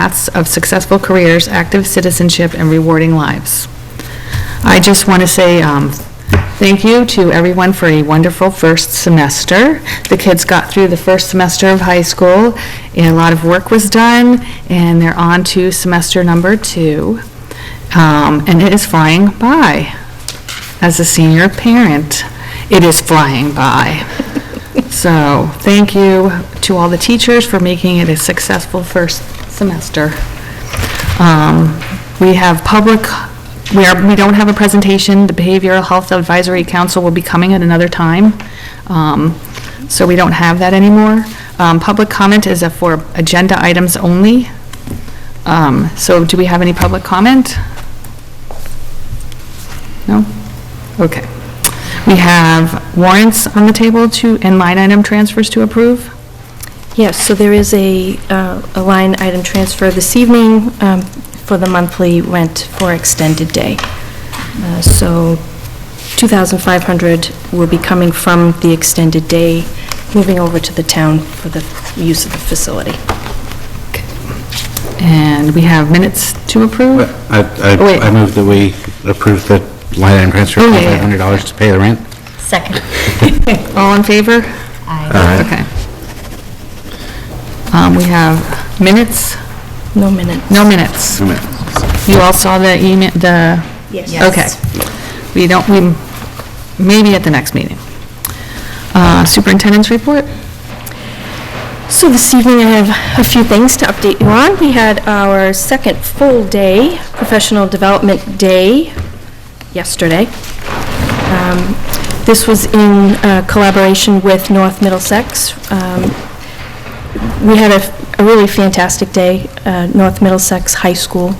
paths of successful careers, active citizenship, and rewarding lives. I just want to say thank you to everyone for a wonderful first semester. The kids got through the first semester of high school, and a lot of work was done, and they're on to semester number 2. And it is flying by. As a senior parent, it is flying by. So thank you to all the teachers for making it a successful first semester. We have we don't have a presentation. The Behavioral Health Advisory Council will be coming at another time. So we don't have that anymore. Public comment is for agenda items only. So do we have any public comment? No? Okay. We have warrants on the table and line item transfers to approve. Yes, so there is a line item transfer this evening for the monthly rent for extended day. So $2,500 will be coming from the extended day, moving over to the town for the use of the facility. Okay. And we have minutes to approve? I move that we approve the line item transfer of $500 to pay the rent. Second. All in favor? Aye. Okay. We have minutes? No minute. No minutes. You all saw the email, Yes. Okay. We maybe at the next meeting. Superintendent's report? So this evening I have a few things to update you on. We had our second full day, professional development day, yesterday. This was in collaboration with North Middlesex. We had a really fantastic day. North Middlesex High School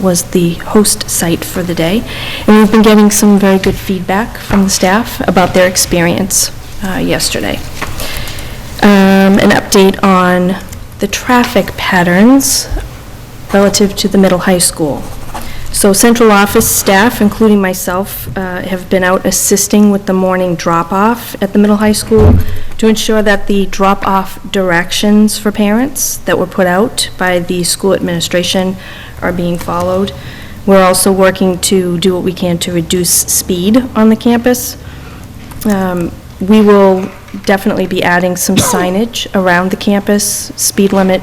was the host site for the day, and we've been getting some very good feedback from the staff about their experience yesterday. An update on the traffic patterns relative to the middle high school. So central office staff, including myself, have been out assisting with the morning drop-off at the middle high school to ensure that the drop-off directions for parents that were put out by the school administration are being followed. We're also working to do what we can to reduce speed on the campus. We will definitely be adding some signage around the campus. Speed limit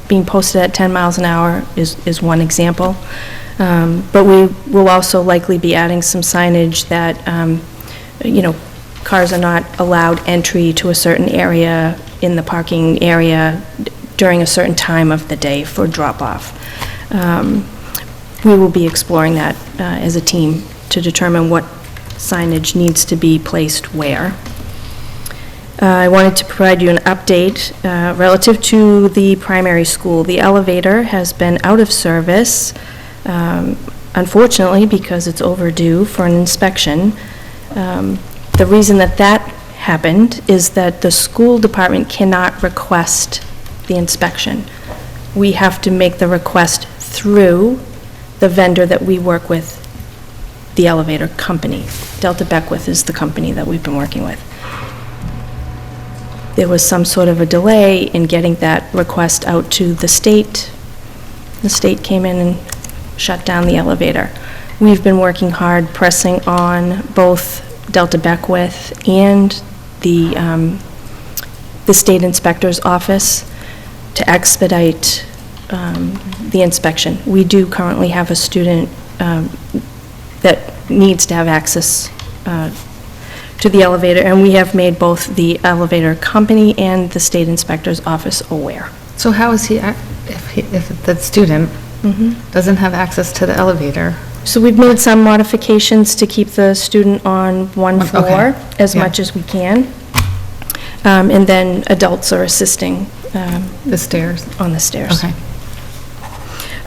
being posted at 10 miles an hour is one example. But we will also likely be adding some signage that, cars are not allowed entry to a certain area in the parking area during a certain time of the day for drop-off. We will be exploring that as a team to determine what signage needs to be placed where. I wanted to provide you an update relative to the primary school. The elevator has been out of service, unfortunately, because it's overdue for an inspection. The reason that happened is that the school department cannot request the inspection. We have to make the request through the vendor that we work with, the elevator company. Delta Beckwith is the company that we've been working with. There was some sort of a delay in getting that request out to the state. The state came in and shut down the elevator. We've been working hard, pressing on both Delta Beckwith and the state inspector's office to expedite the inspection. We do currently have a student that needs to have access to the elevator, and we have made both the elevator company and the state inspector's office aware. So how is he, if the student doesn't have access to the elevator? So we've made some modifications to keep the student on one floor as much as we can. And then adults are assisting The stairs? on the stairs. Okay.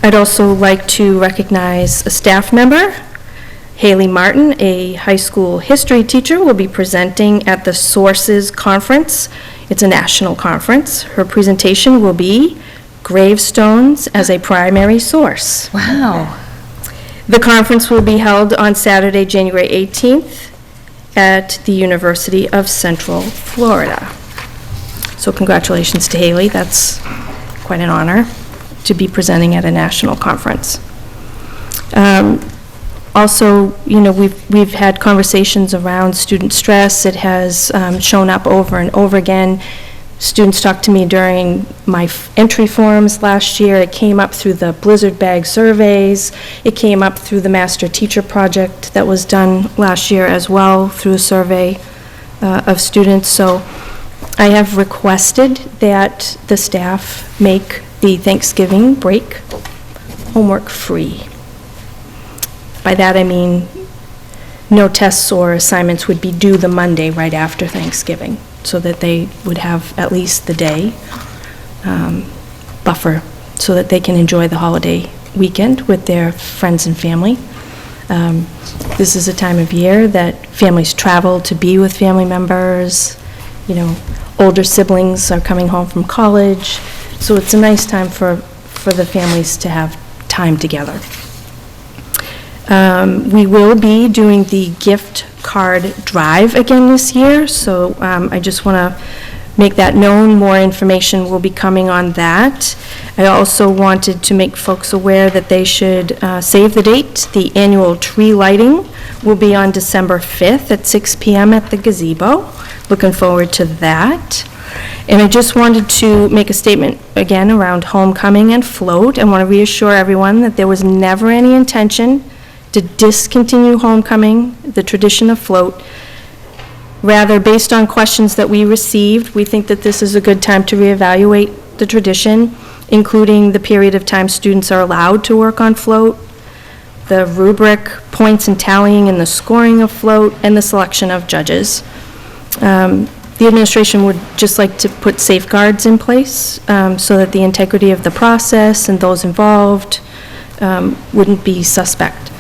I'd also like to recognize a staff member. Haley Martin, a high school history teacher, will be presenting at the Sources Conference. It's a national conference. Her presentation will be Gravestones as a Primary Source. Wow. The conference will be held on Saturday, January 18th at the University of Central Florida. So congratulations to Haley. That's quite an honor. to be presenting at a national conference. Also, we've had conversations around student stress. It has shown up over and over again. Students talked to me during my entry forms last year. It came up through the Blizzard Bag surveys. It came up through the Master Teacher Project that was done last year as well, through a survey of students. So I have requested that the staff make the Thanksgiving break homework free. By that I mean no tests or assignments would be due the Monday right after Thanksgiving, so that they would have at least the day buffer so that they can enjoy the holiday weekend with their friends and family. This is a time of year that families travel to be with family members, older siblings are coming home from college, so it's a nice time for the families to have time together. We will be doing the gift card drive again this year, so I just want to make that known. More information will be coming on that. I also wanted to make folks aware that they should save the date. The annual tree lighting will be on December 5th at 6 p.m. at the gazebo. Looking forward to that. And I just wanted to make a statement again around homecoming and float. I want to reassure everyone that there was never any intention to discontinue homecoming, the tradition of float. Rather, based on questions that we received, we think that this is a good time to reevaluate the tradition, including the period of time students are allowed to work on float, the rubric, points and tallying and the scoring of float, and the selection of judges. The administration would just like to put safeguards in place so that the integrity of the process and those involved wouldn't be suspect.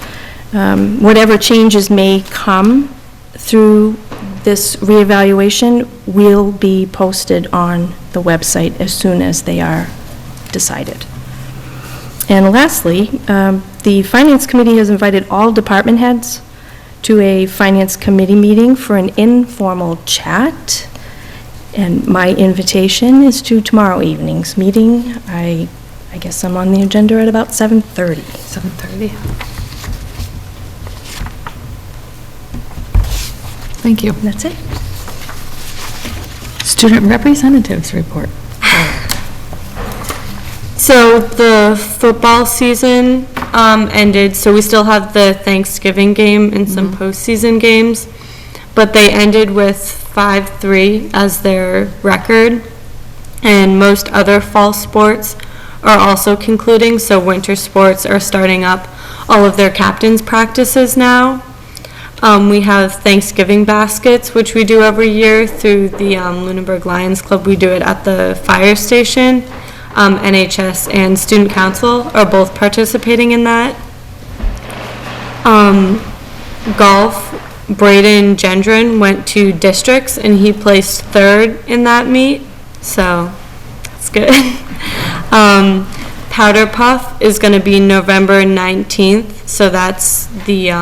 Whatever changes may come through this reevaluation will be posted on the website as soon as they are decided. And lastly, the Finance Committee has invited all department heads to a Finance Committee meeting for an informal chat. And my invitation is to tomorrow evening's meeting. I guess I'm on the agenda at about 7:30. 7:30. Thank you. And that's it. Student representatives report. So the football season ended, so we still have the Thanksgiving game and some postseason games, but they ended with 5-3 as their record, and most other fall sports are also concluding, so winter sports are starting up all of their captains' practices now. We have Thanksgiving baskets, which we do every year through the Lunenburg Lions Club. We do it at the fire station. NHS and Student Council are both participating in that. Golf, Braden Gendron went to districts and he placed 3rd in that meet, so that's good. Powder Puff is going to be November 19th, so that's the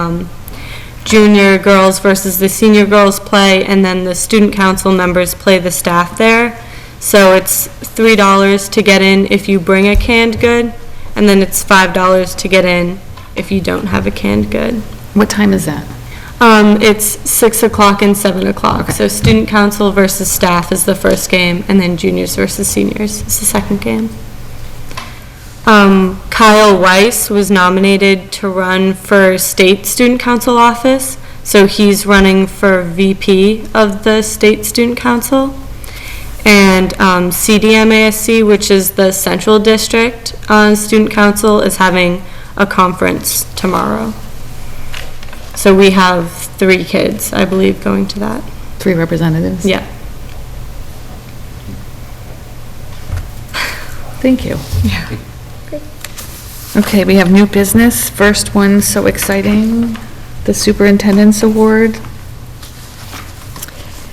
junior girls versus the senior girls play, and then the student council members play the staff there. So it's $3 to get in if you bring a canned good, and then it's $5 to get in if you don't have a canned good. What time is that? It's 6 o'clock and 7 o'clock. So student council versus staff is the first game, and then juniors versus seniors is the second game. Kyle Weiss was nominated to run for state student council office, so he's running for VP of the state student council. And CDMASC, which is the central district student council, is having a conference tomorrow. So we have 3 kids, I believe, going to that. 3 representatives? Yeah. Thank you. Yeah. Okay, we have new business. First one, so exciting, the Superintendent's Award.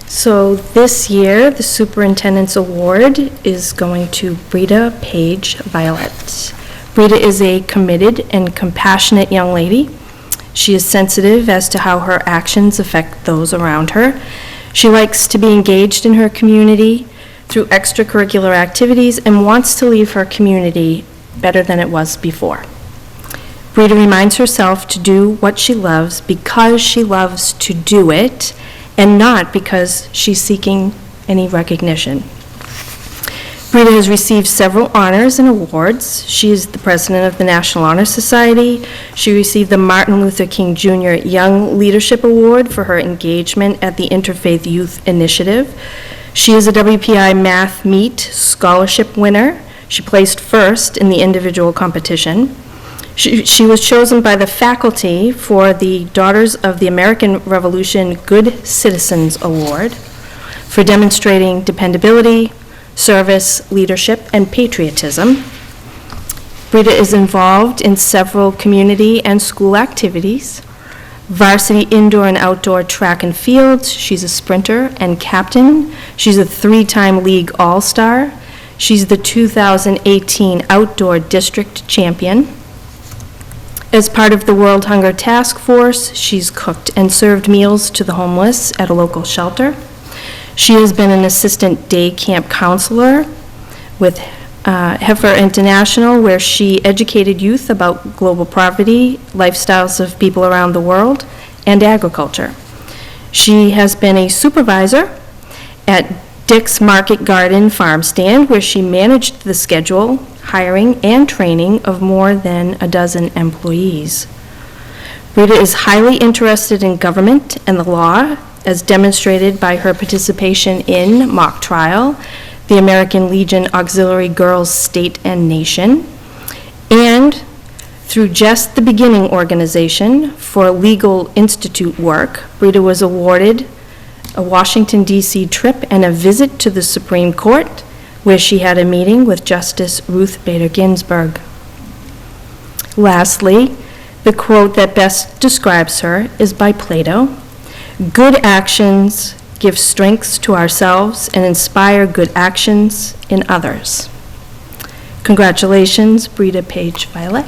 So this year, the Superintendent's Award is going to Rita Page Violet. Rita is a committed and compassionate young lady. She is sensitive as to how her actions affect those around her. She likes to be engaged in her community through extracurricular activities and wants to leave her community better than it was before. Brita reminds herself to do what she loves because she loves to do it, and not because she's seeking any recognition. Brita has received several honors and awards. She is the president of the National Honor Society. She received the Martin Luther King Jr. Young Leadership Award for her engagement at the Interfaith Youth Initiative. She is a WPI Math Meet Scholarship winner. She placed first in the individual competition. She was chosen by the faculty for the Daughters of the American Revolution Good Citizens Award for demonstrating dependability, service, leadership, and patriotism. Brita is involved in several community and school activities. Varsity indoor and outdoor track and field. She's a sprinter and captain. She's a 3-time league all-star. She's the 2018 Outdoor District Champion. As part of the World Hunger Task Force, she's cooked and served meals to the homeless at a local shelter. She has been an assistant day camp counselor with Heifer International, where she educated youth about global poverty, lifestyles of people around the world, and agriculture. She has been a supervisor at Dick's Market Garden Farm Stand, where she managed the schedule, hiring, and training of more than a dozen employees. Brita is highly interested in government and the law, as demonstrated by her participation in mock trial, the American Legion Auxiliary Girls State and Nation, and through Just the Beginning organization for legal institute work, Brita was awarded a Washington, D.C. trip and a visit to the Supreme Court, where she had a meeting with Justice Ruth Bader Ginsburg. Lastly, the quote that best describes her is by Plato: "Good actions give strength to ourselves and inspire good actions in others." Congratulations, Brita Page Violet.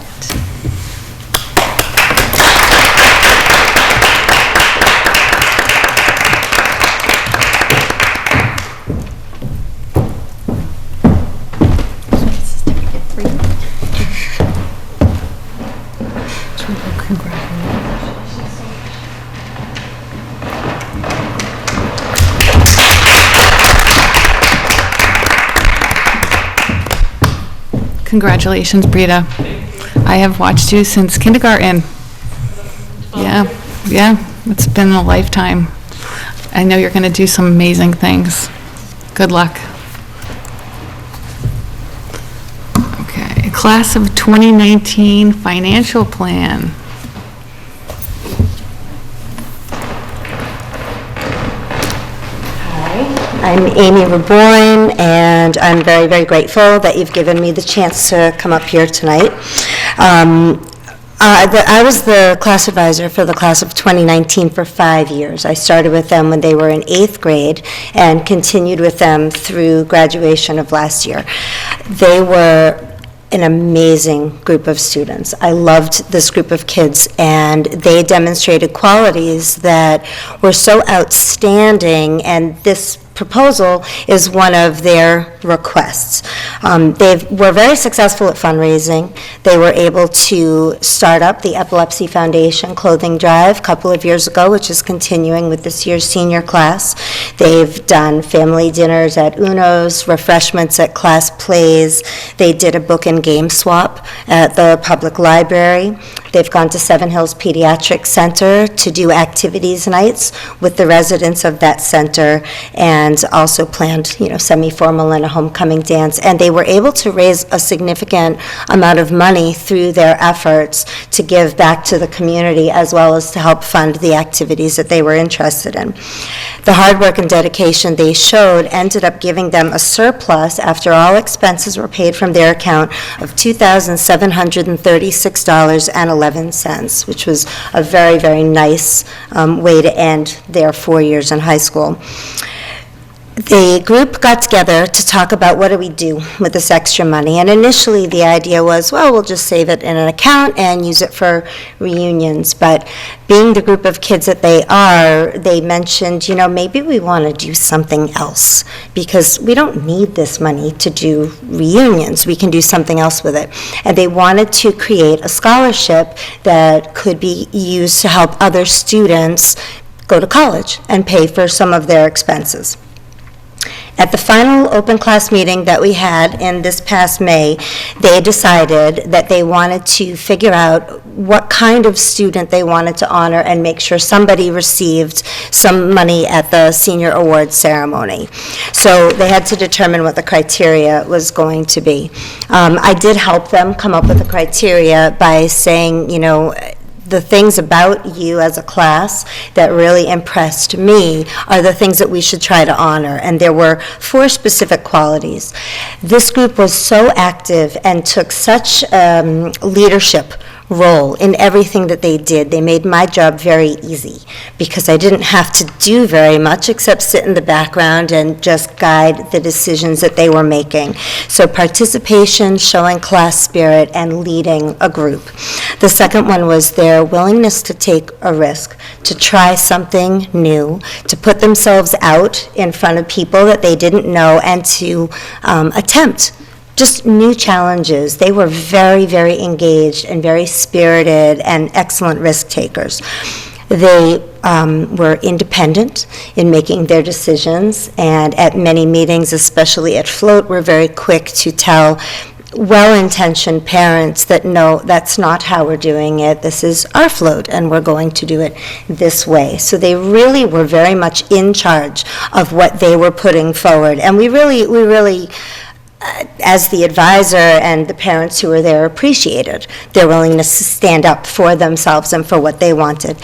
Congratulations, Brita. I have watched you since kindergarten. Yeah, it's been a lifetime. I know you're going to do some amazing things. Good luck. Okay, Class of 2019 Financial Plan. I'm Amy Reborn, and I'm very, very grateful that you've given me the chance to come up here tonight. I was the class advisor for the class of 2019 for 5 years. I started with them when they were in 8th grade and continued with them through graduation of last year. They were an amazing group of students. I loved this group of kids, and they demonstrated qualities that were so outstanding, and this proposal is one of their requests. They were very successful at fundraising. They were able to start up the Epilepsy Foundation clothing drive a couple of years ago, which is continuing with this year's senior class. They've done family dinners at Uno's, refreshments at class plays. They did a book and game swap at the public library. They've gone to Seven Hills Pediatric Center to do activities nights with the residents of that center, and also planned, semi-formal and a homecoming dance. And they were able to raise a significant amount of money through their efforts to give back to the community, as well as to help fund the activities that they were interested in. The hard work and dedication they showed ended up giving them a surplus after all expenses were paid from their account of $2,736.11, which was a very, very nice way to end their 4 years in high school. the group got together to talk about what do we do with this extra money. And initially, the idea was, well, we'll just save it in an account and use it for reunions. But being the group of kids that they are, they mentioned, maybe we want to do something else because we don't need this money to do reunions. We can do something else with it. And they wanted to create a scholarship that could be used to help other students go to college and pay for some of their expenses. At the final open class meeting that we had in this past May, they decided that they wanted to figure out what kind of student they wanted to honor and make sure somebody received some money at the senior awards ceremony. So they had to determine what the criteria was going to be. I did help them come up with the criteria by saying, the things about you as a class that really impressed me are the things that we should try to honor. And there were 4 specific qualities. This group was so active and took such leadership role in everything that they did. They made my job very easy because I didn't have to do very much except sit in the background and just guide the decisions that they were making. So participation, showing class spirit, and leading a group. The second one was their willingness to take a risk, to try something new, to put themselves out in front of people that they didn't know, and to attempt just new challenges. They were very, very engaged and very spirited and excellent risk takers. They were independent in making their decisions, and at many meetings, especially at Float, were very quick to tell well-intentioned parents that no, that's not how we're doing it. This is our float, and we're going to do it this way. So they really were very much in charge of what they were putting forward. And we really as the advisor and the parents who were there appreciated their willingness to stand up for themselves and for what they wanted.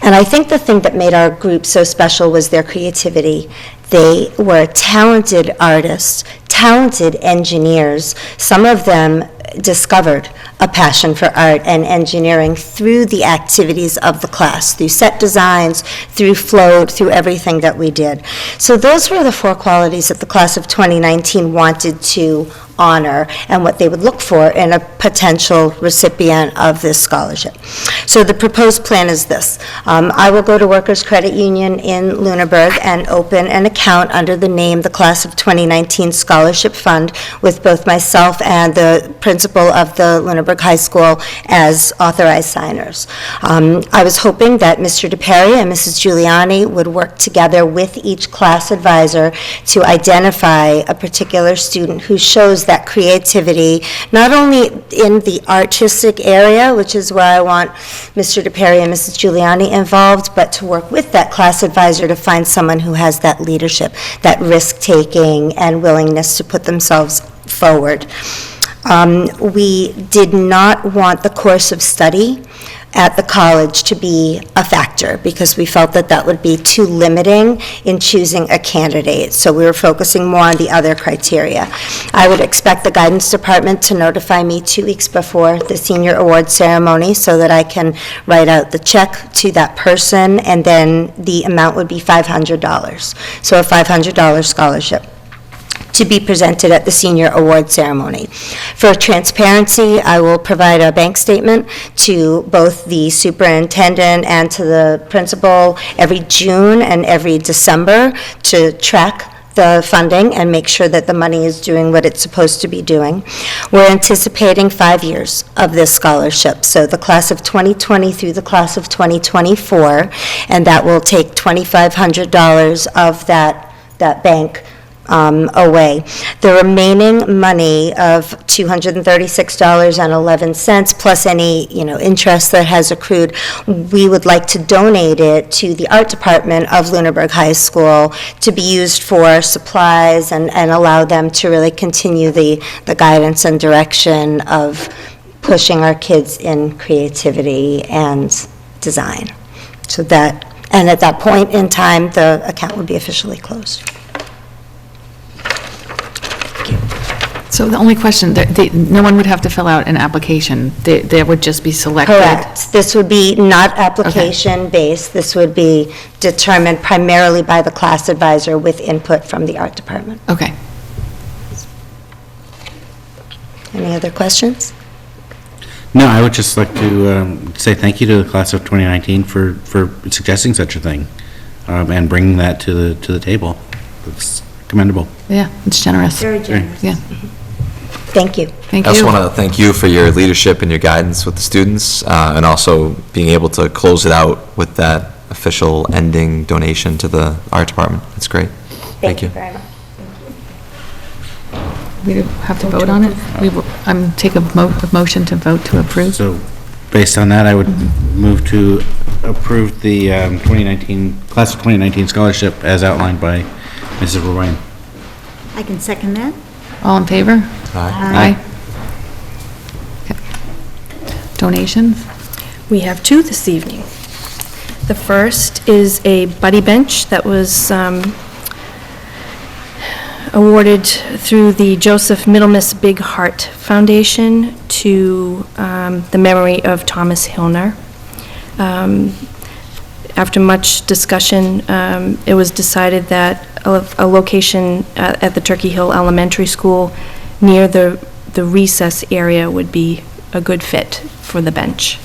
And I think the thing that made our group so special was their creativity. They were talented artists, talented engineers. Some of them discovered a passion for art and engineering through the activities of the class, through set designs, through Float, through everything that we did. So those were the 4 qualities that the class of 2019 wanted to honor and what they would look for in a potential recipient of this scholarship. So the proposed plan is this. I will go to Workers Credit Union in Lunenburg and open an account under the name the Class of 2019 Scholarship Fund with both myself and the principal of the Lunenburg High School as authorized signers. I was hoping that Mr. DePerry and Mrs. Giuliani would work together with each class advisor to identify a particular student who shows that creativity, not only in the artistic area, which is where I want Mr. DePerry and Mrs. Giuliani involved, but to work with that class advisor to find someone who has that leadership, that risk-taking, and willingness to put themselves forward. We did not want the course of study at the college to be a factor because we felt that that would be too limiting in choosing a candidate. So we were focusing more on the other criteria. I would expect the guidance department to notify me 2 weeks before the senior award ceremony so that I can write out the check to that person, and then the amount would be $500. So a $500 scholarship to be presented at the senior award ceremony. For transparency, I will provide a bank statement to both the superintendent and to the principal every June and every December to track the funding and make sure that the money is doing what it's supposed to be doing. We're anticipating 5 years of this scholarship, so the class of 2020 through the class of 2024, and that will take $2,500 of that bank away. The remaining money of $236.11 plus any, interest that has accrued, we would like to donate it to the art department of Lunenburg High School to be used for supplies and allow them to really continue the guidance and direction of pushing our kids in creativity and design. So that, and at that point in time, the account would be officially closed. So the only question, no one would have to fill out an application. They would just be selected. Correct. This would be not application-based. This would be determined primarily by the class advisor with input from the art department. Okay. Any other questions? No, I would just like to say thank you to the class of 2019 for suggesting such a thing, and bringing that to the table. It's commendable. Yeah, it's generous. Very generous. Yeah, Thank you. thank I also you. want to thank you for your leadership and your guidance with the students, and also being able to close it out with that official ending donation to the art department. It's great. Thank you. very much. We have to vote on it? We will, take a motion to vote to approve. So, based on that, I would move to approve the 2019, class of 2019 scholarship as outlined by Mrs. Rowan. I can second that. All in favor? Aye. Aye. Okay. Donations? We have two this evening. The first is a buddy bench that was awarded through the Joseph Middlemiss Big Heart Foundation to the memory of Thomas Hilner. After much discussion, it was decided that a location at the Turkey Hill Elementary School near the recess area would be a good fit for the bench.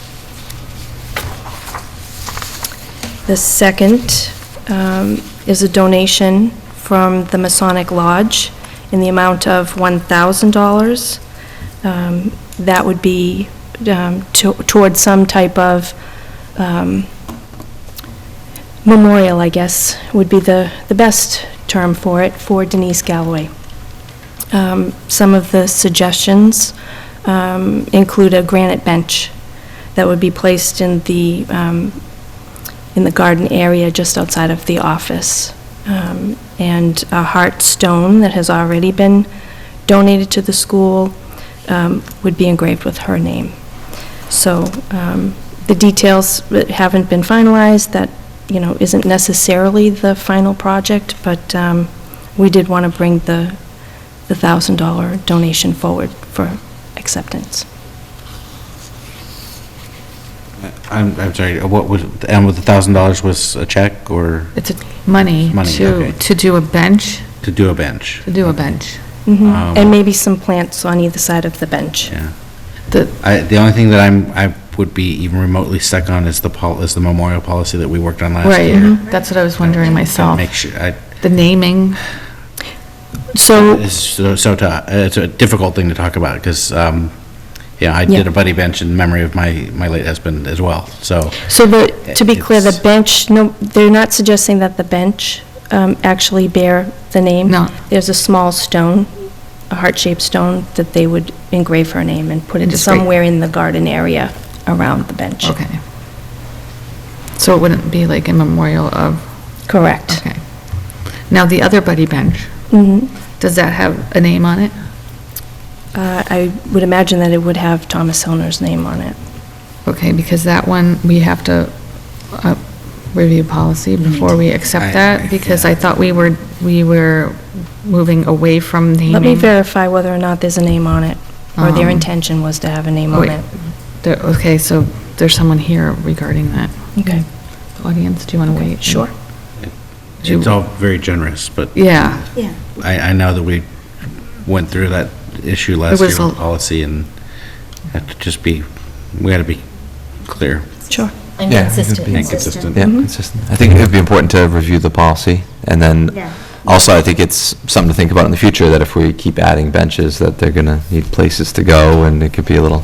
The second is a donation from the Masonic Lodge in the amount of $1,000. That would be towards some type of memorial, I guess, would be the best term for it, for Denise Galloway. Some of the suggestions include a granite bench that would be placed in the garden area just outside of the office, and a heart stone that has already been donated to the school would be engraved with her name. So the details haven't been finalized. That, isn't necessarily the final project, but we did want to bring the $1,000 donation forward for acceptance. I'm sorry, what was, and with the $1,000 was a check or It's money Money, okay. to do a bench, to do a bench? to do a bench. And maybe some plants on either side of the bench. Yeah. The, The only thing that I would be even remotely stuck on is the memorial policy that we worked on last right, year. that's what I was wondering myself. Make sure, The naming, So, it's it's a difficult thing to talk about, because, I did Yeah. a buddy bench in memory of my late husband as well, so. to be clear, the It's- bench, no, they're not suggesting that the bench actually bear the name. No. There's a small stone, a heart-shaped stone, that they would engrave her name and put And it just write- somewhere in the garden area around the bench. okay. So it wouldn't be like a memorial of, Correct. okay. Now, the other buddy bench, Mhm. does that have a name on it? I would imagine that it would have Thomas Hilner's name on it. Okay, because that one, we have to review policy before we accept that, because I thought we were moving away from naming. Let me verify whether or not there's a name on it, or their Um, intention was to have a name Oh, on wait. it. Okay, so there's someone here regarding that. Okay. Audience, do you want to wait? Sure. Do- It's all very generous, but Yeah, Yeah. I know that we went through that issue last was year with a- policy, and had to just be, we had to be clear Sure. And Yeah, consistent. and consistent. Yeah, consistent. I think it would be important to review the policy, and then Yeah. also I think it's something to think about in the future, that if we keep adding benches, that they're gonna need places to go, and it could be a lot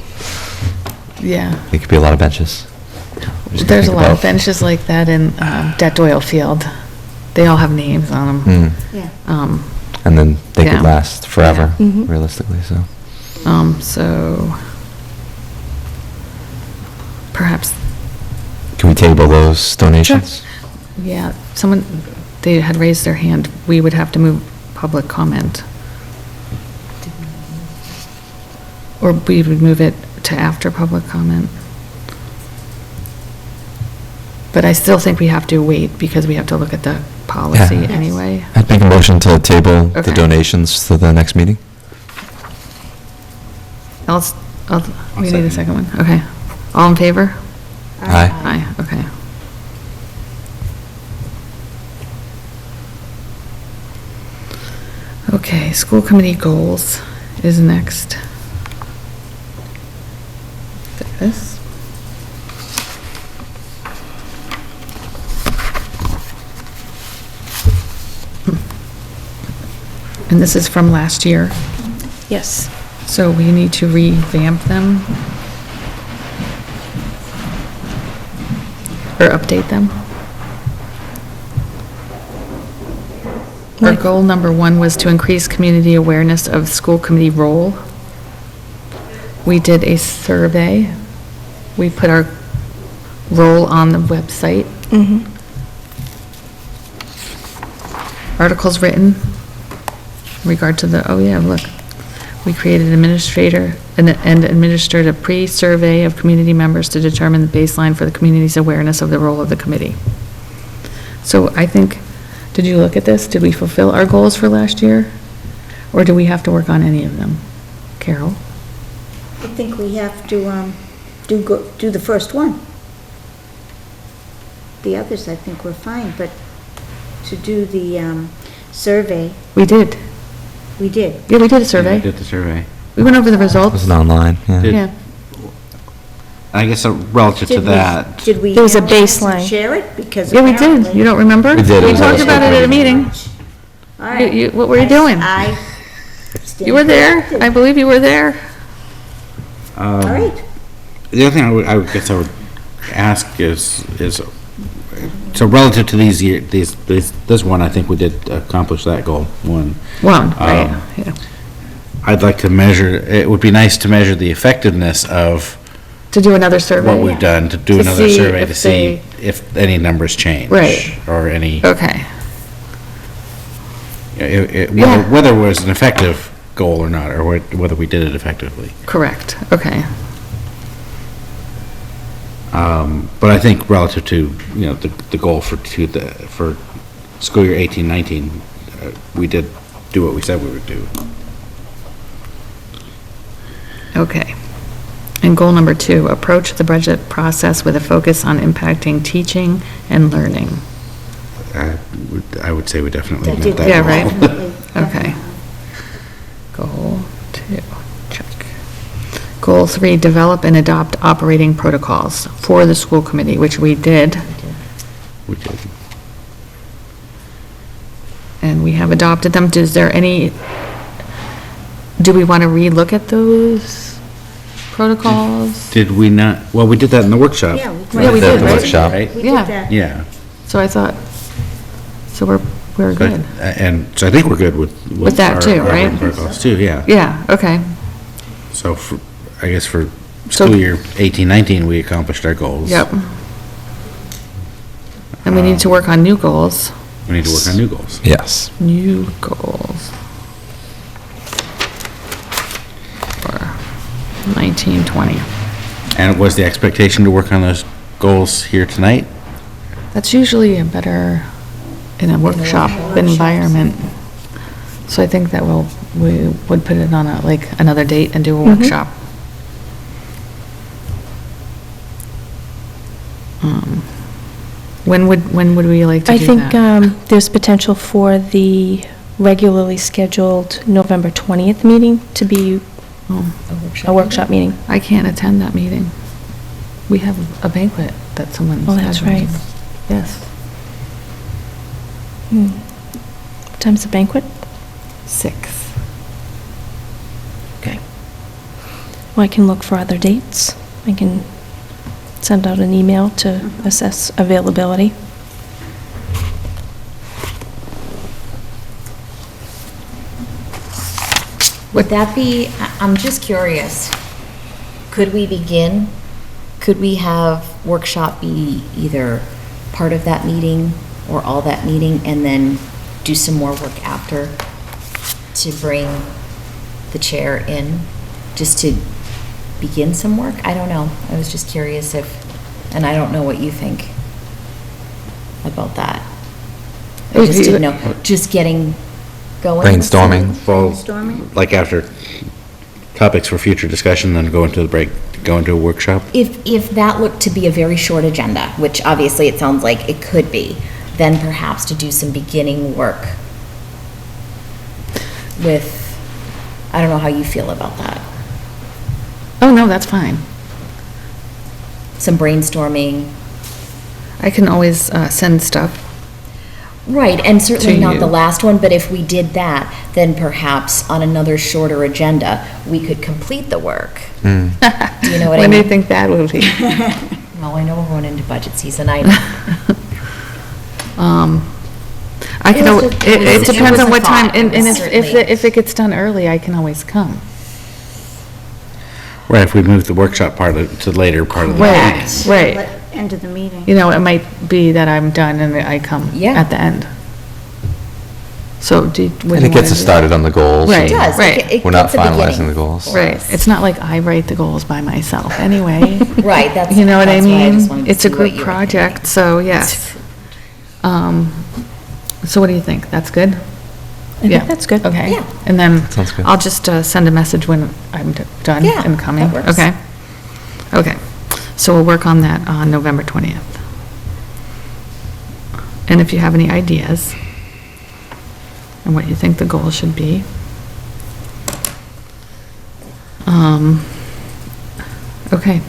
of benches. Just there's a think lot of about- benches like that in Det Doyle Field. They all have names on them. Mm. Yeah. And then they Yeah. could last forever, Yeah. Mhm. realistically, so. So perhaps, Can we table those donations? yeah, someone, they had raised their hand, we would have to move public comment. Or we would move it to after public comment. But I still think we have to wait, because we have to look at the policy Yeah. anyway. I'd make a motion to table the Okay. donations to the next meeting. else, we need a second one, okay. All in favor? Aye. Aye, okay. Okay, school committee goals is next. This. And this is from last year, Yes. so we need to revamp them or update them. Our Like- goal number 1 was to increase community awareness of school committee role. We did a survey. We put our role on the website. Articles written in regard to the, oh yeah, look. We created an administrator and administered a pre-survey of community members to determine the baseline for the community's awareness of the role of the committee. So I think, did you look at this? Did we fulfill our goals for last year? Or do we have to work on any of them? Carol? I think we have to, do the first one. The others, I think we're fine, but to do the, survey, We did. we did. Yeah, we did a Yeah, survey. I did the survey. We went over the It results. was online, yeah. Did- Yeah. I guess relative to Did we- that, Did we? There was a analyze and baseline. Share it? Because Yeah, we did. apparently- You don't remember? We did. It We was talked also about it at a pretty- meeting. All right. What were you doing? I stand You were there. corrected. I believe you were there. All right. the other thing I would guess I would ask is, so relative to this one, I think we did accomplish that goal, one. One, right, Um, yeah. I'd like to measure, it would be nice to measure the effectiveness of To do another survey. what we've done, to do To another see survey if to see if any numbers change. Right. Or any, Okay, whether it was an effective goal or not, or whether we did it effectively. correct, okay. But I think relative to, the goal for school year 18-19, we did do what we said we would do. Okay. And goal number 2, approach the budget process with a focus on impacting teaching and learning. I would say we definitely That met did that. Yeah, goal. right. Definitely, Okay. definitely. Goal 2, check. Goal 3, develop and adopt operating protocols for the school committee, which we did, We did. and we have adopted them. Is there any, do we want to relook at those protocols? Did we not, well, we did that in the workshop. Yeah, Yeah, we did, The right? workshop. Right? We Yeah. did that. Yeah. So I thought, so we're But, good. and so I think we're good with. With that our too, operating right? Protocols too, yeah. Yeah, okay. So I guess for So- school year 18-19, we accomplished our goals. Yep. And we need to work on new goals. We need to work on new goals. Yes. New goals. For 1920. And was the expectation to work on those goals here tonight? That's usually a better, in a workshop environment. So I think that we would put it on another date and do a workshop. When would we like to I do think that? there's potential for the regularly scheduled November 20th meeting to be a workshop meeting. I can't attend that meeting. We have a banquet that someone's Oh, that's scheduling. right. Yes. What time's the banquet? 6. Okay. Well, I can look for other dates. I can send out an email to assess availability. Would that be, I'm just curious, could we have workshop be either part of that meeting or all that meeting and then do some more work after to bring the chair in, just to begin some work? I don't know. I was just curious and I don't know what you think about that. I just didn't know, just getting going. with Brainstorming. Well, Brainstorming? like after topics for future discussion, then go into the break, go into a workshop? If that looked to be a very short agenda, which obviously it sounds like it could be, then perhaps to do some beginning work with, I don't know how you feel about that. Oh, no, that's fine. Some brainstorming. I can always send stuff. Right, and certainly To not the you. last one, but if we did that, then perhaps on another shorter agenda, we could complete the work. Do you know what I When do you mean? think that will be? Well, I know we're going into budget season, I, I can, It was it a- it it was- depends it was on a what time, thought. and It was if certainly- if it gets done early, I can always come. Right, if we move the workshop part to the later part of the Right, week. right. Let- End of the meeting. You know, it might be that I'm done and I come Yeah. at the end. So do, what do you And it gets wanna us do? started on the goals. Right. it does. Right. It We're not gets a beginning finalizing the goals. for Right, us. it's not like I write the goals by myself anyway. Right, that's. You know what I that's why just mean? wanted to It's a see what group you were project, so yes. So what do you think? That's good? I Yeah. think that's good. Okay. Yeah. And then Sounds good. I'll just send a message when I'm done Yeah, and coming. that works. Okay? Okay. So we'll work on that on November 20th. And if you have any ideas and what you think the goal should be. Okay.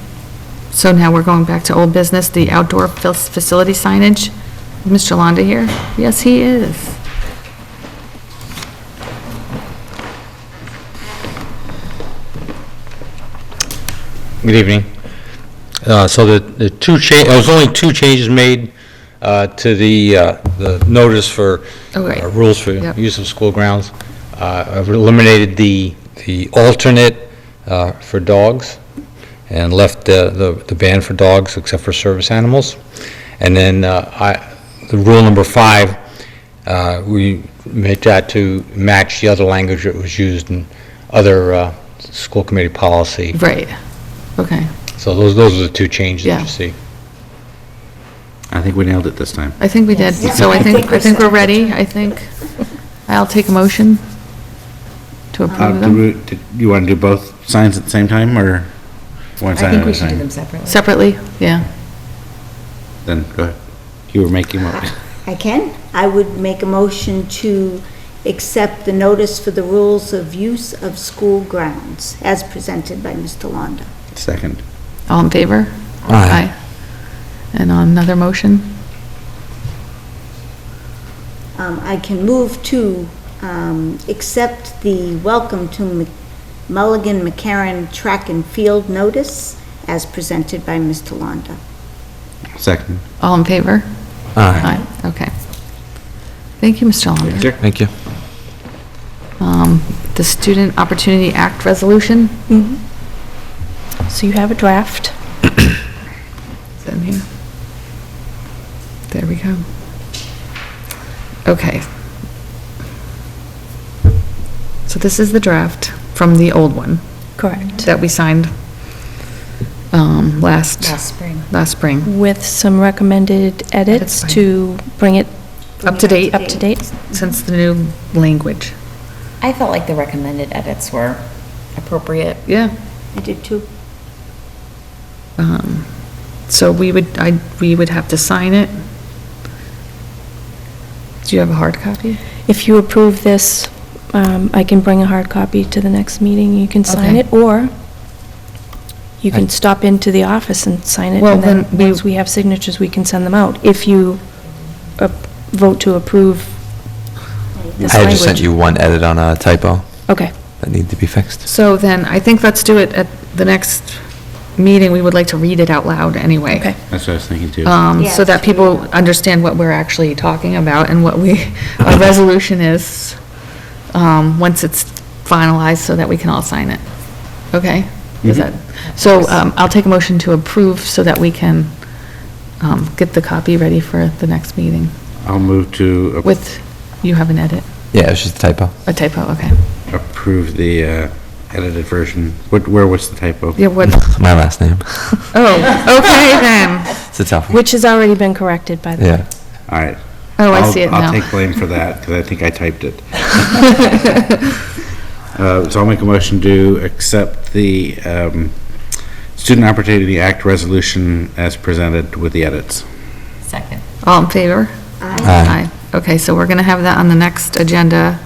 So now we're going back to old business, the outdoor facility signage. Mr. Londa here? Yes, he is. Good evening. So the there was only two changes made to the notice for Oh, right. rules for Yep. use of school grounds. I've eliminated the alternate for dogs and left the ban for dogs except for service animals. And then the rule number 5, we made that to match the other language that was used in other school committee policy. Right. Okay. So those are the two changes that Yeah. you see. I think we nailed it this time. I think we did. So I think we're ready. I think I'll take a motion to approve them Do you want to do both signs at the same time, or one I sign think at we a should do time? them separately. separately. Yeah. Then, go ahead. You were making what? I can. I would make a motion to accept the notice for the rules of use of school grounds as presented by Mr. Londa. Second. All in favor? Aye. And on another motion? I can move to accept the welcome to Mulligan McCarran Track and Field notice as presented by Mr. Londa. Second. All in favor? Aye. Okay. Thank you, Mr. Longer. Thank you. The Student Opportunity Act resolution So you have a draft. is in here. There we go. Okay. So this is the draft from the old one Correct. that we signed Last spring. last spring. With some recommended edits fine. to bring it Up to date up to date. since the new language. I felt like the recommended edits were appropriate. Yeah. I did too. So we would have to sign it. Do you have a hard copy? If you approve this, I can bring a hard copy to the next meeting, you can sign Okay. it, or you can stop into the office and sign it, Well, and then, then we- once we have signatures, we can send them out. If you vote to approve this I had language. just sent you one edit on a typo Okay, that needed to be fixed. So then, I think let's do it at the next meeting. We would like to read it out loud anyway. okay. That's what I was thinking too. Yeah, So that it's people really- understand what we're actually talking about and what our resolution is, once it's finalized, so that we can all sign it. Okay? Is that, so, I'll take a motion to approve so that we can, get the copy ready for the next meeting I'll move to with, you have an edit, Yeah, it was just a typo. a typo, okay. approve the edited version. What's the typo? Yeah, what, My last name. oh, okay then. It's a tough one. Which has already been corrected, by the way. Yeah. All right. Oh, I see it now. I'll take blame for that, because I think I typed it. So I'll make a motion to accept the Student Opportunity Act resolution as presented with the edits. Second. All in favor? Aye. Okay, so we're going to have that on the next agenda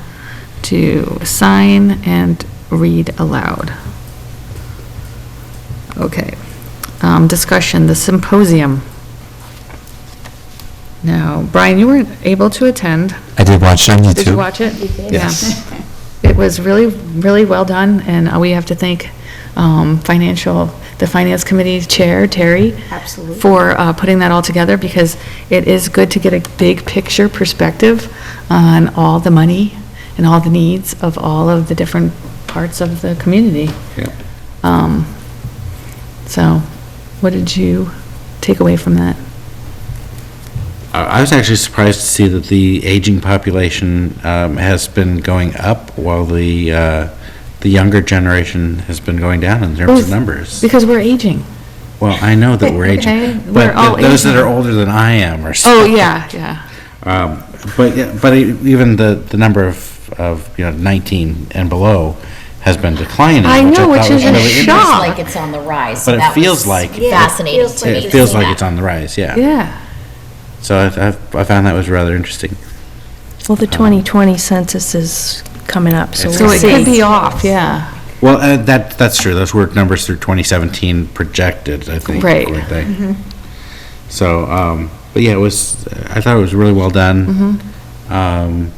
to sign and read aloud. Okay. Discussion, the symposium. Now, Brian, you weren't able to attend. I did watch it on YouTube. Did you watch it? Yes. Yeah. It was really, really well done, and we have to thank the Finance Committee Chair, Terry, Absolutely. for putting that all together, because it is good to get a big picture perspective on all the money and all the needs of all of the different parts of the community. Yep. So, what did you take away from that? I was actually surprised to see that the aging population has been going up while the younger generation has been going down in terms of numbers. Because we're aging. Well, I know that we're Okay, aging, we're but all those that aging. are older than I am are. Oh, yeah, yeah. But even the number of 19 and below has been declining. I know, thought which was is a really shock. Feels like it's on the rise. so But it that feels was like- Yeah, Fascinating feels to like me. It to feels see like that. it's on the rise, yeah. Yeah. So I found that was rather interesting. Well, the 2020 census is coming up, so So we'll it could see. be off, yeah. Well, that's true. Those were numbers through 2017 projected, I think. Right. weren't they? So, but yeah, I thought it was really well done. I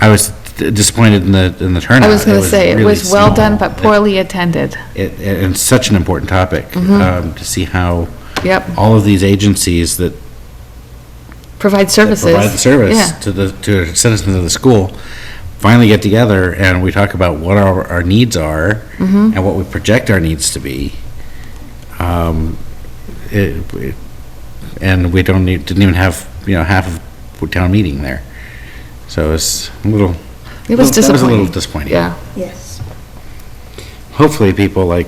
was disappointed in the turnout. I was going to say, it really was well done, small. but poorly attended. It's such an important topic, to see how Yep. all of these agencies that Provide services. provide the service Yeah. to citizens of the school finally get together and we talk about what our needs are and what we project our needs to be. And we didn't even have, half of town meeting there. So it's a little. It was That was a little disappointing. disappointing. Yeah. Yes. Hopefully people like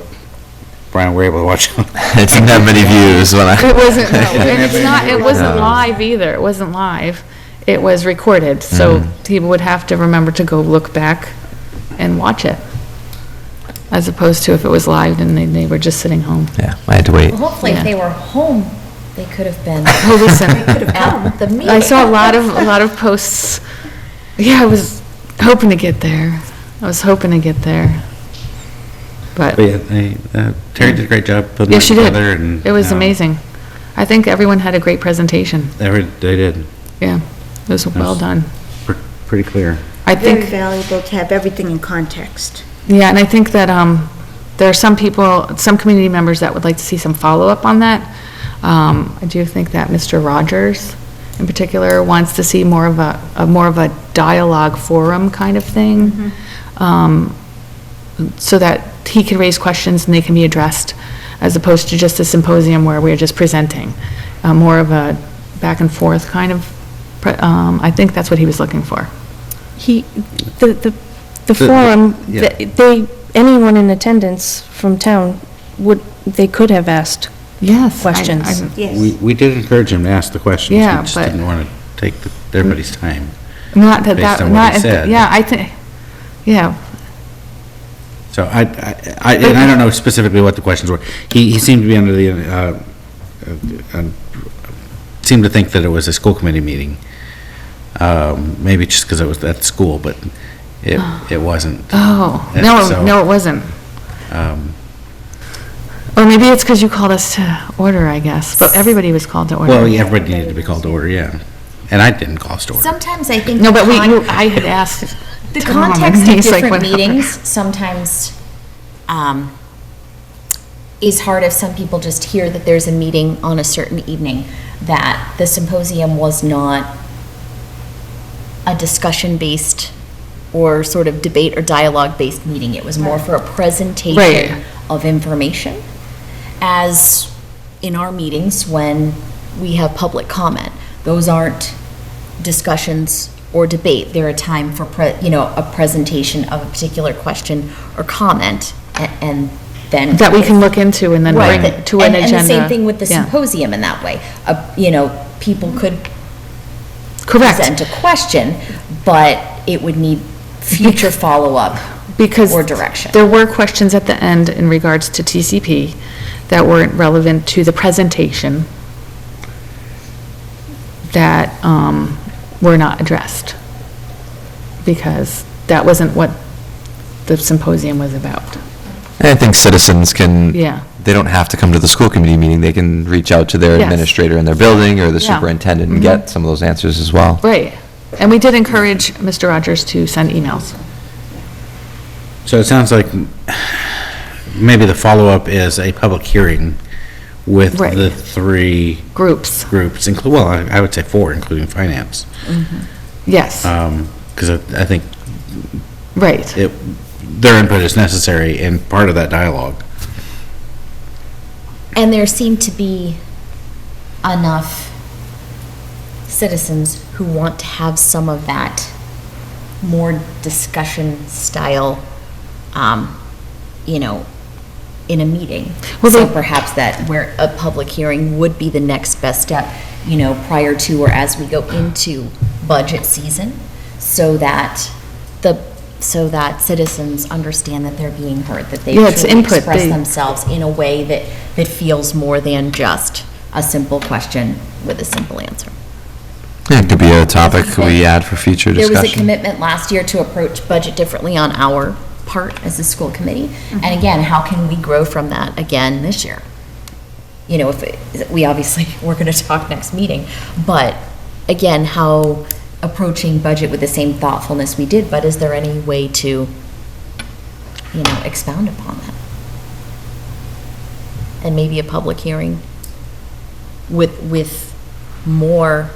Brian were able to watch. It didn't have many views when I. It wasn't, no, and it's not, it wasn't live either. It wasn't live. It was recorded, so people would have to remember to go look back and watch it. As opposed to if it was live and they were just sitting home. Yeah, I had to wait. Well, hopefully, Yeah. if they were home, they could have been Oh, listen. at the meeting. I saw a lot of posts. Yeah, I was hoping to get there. But, But yeah, Terry did a great job putting yeah, that she did. together. And, It was amazing. I think everyone had a great presentation. They did. Yeah, it was well done. Pretty clear. I Very think, valuable to have everything in context. yeah, and I think that, there are some community members that would like to see some follow-up on that. I do think that Mr. Rogers, in particular, wants to see more of a dialogue forum kind of thing. So that he can raise questions and they can be addressed, as opposed to just a symposium where we're just presenting. More of a back and forth kind of, I think that's what he was looking for. The forum, yeah. anyone in attendance from town they could have asked. Yes. Questions. Yes. We did encourage him to ask the questions. Yeah, We just but- didn't want to take everybody's time. Not that, Based that, on what he not, said. yeah, I think, yeah, So and I don't know specifically what the questions were. He seemed to be under the, seemed to think that it was a school committee meeting. Maybe just because it was at school, but it wasn't. oh, And no, so- no, it wasn't. Or maybe it's because you called us to order, I guess, but everybody was called to order. Well, yeah, everybody needed to be called to order, yeah. And I didn't call us to order. Sometimes I think. No, the but I had asked. The Tom, context and of he's like, different "Whatever." meetings sometimes is hard if some people just hear that there's a meeting on a certain evening, that the symposium was not a discussion-based or sort of debate or dialogue-based meeting. It was more for a presentation Right. of information, as in our meetings when we have public comment. Those aren't discussions or debate. They're a time for, a presentation of a particular question or comment, and then. That we can look into and then Right, bring that- to an agenda. And the same thing with the Yeah. symposium in that way. People could Correct. present a question, but it would need future follow-up Because or direction. there were questions at the end in regards to TCP that weren't relevant to the presentation that were not addressed, because that wasn't what the symposium was about. And I think citizens can, Yeah. they don't have to come to the school committee meeting, they can reach out to their Yes. administrator in their building or the Yeah. superintendent and get some of those answers as well. Right. And we did encourage Mr. Rogers to send emails. So it sounds like maybe the follow-up is a public hearing with Right. the three Groups, groups, well, I would say four, including finance. yes, Because I think right. their input is necessary and part of that dialogue. And there seem to be enough citizens who want to have some of that more discussion style, in a meeting. Well, So they- perhaps that where a public hearing would be the next best step, prior to or as we go into budget season, so that citizens understand that they're being heard, that they Yeah, it's can input. express They- themselves in a way that feels more than just a simple question with a simple answer. Yeah, it could be a topic we add for future There was a discussion. commitment last year to approach budget differently on our part as a school committee. And again, how can we grow from that again this year? We're going to talk next meeting, but again, how approaching budget with the same thoughtfulness we did, but is there any way to, expound upon that? And maybe a public hearing with more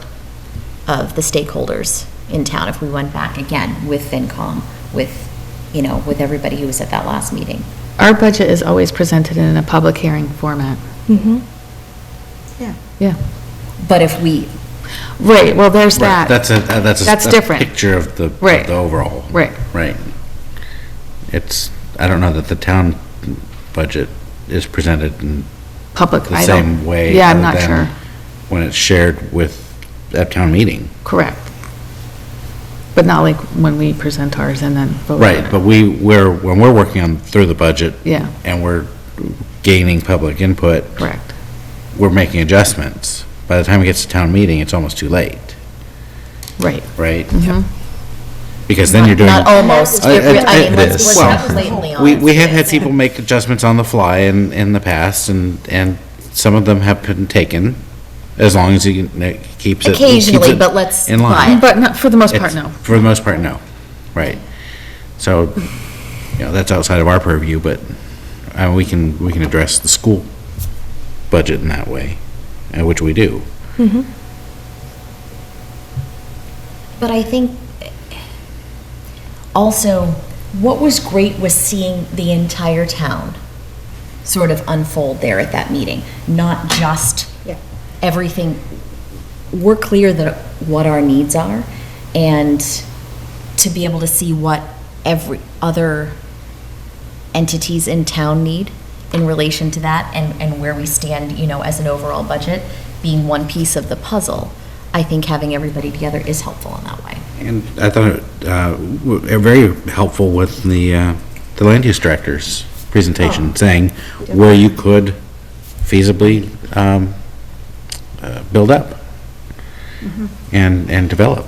of the stakeholders in town, if we went back again with FinCom, with everybody who was at that last meeting. Our budget is always presented in a public hearing format. Yeah. Yeah. But if we, Right, well, there's Right, that. That's a different. picture of the Right. overall. Right. Right. I don't know that the town budget is presented in Public, the I same don't. way. Yeah, I'm other not than sure. When it's shared at town meeting. Correct. But not like when we present ours and then vote on Right, it. but when we're working through the budget. Yeah. And we're gaining public input, Correct. we're making adjustments. By the time it gets to town meeting, it's almost too late, Right. right? Because then you're doing. not almost, It let's is. not Well, blatantly We honest. have had people make adjustments on the fly in the past, and some of them have been taken, as long as it keeps it. Occasionally, but let's in line. But not, for the most part, It's- no. For the most part, no. Right. So, that's outside of our purview, but we can address the school budget in that way, which we do. But I think also, what was great was seeing the entire town sort of unfold there at that meeting, not just Yeah. everything. We're clear that what our needs are, and to be able to see what every other entities in town need in relation to that, and where we stand, as an overall budget, being one piece of the puzzle, I think having everybody together is helpful in that way. And I thought it very helpful with the land use director's presentation, saying where you could feasibly build up and develop.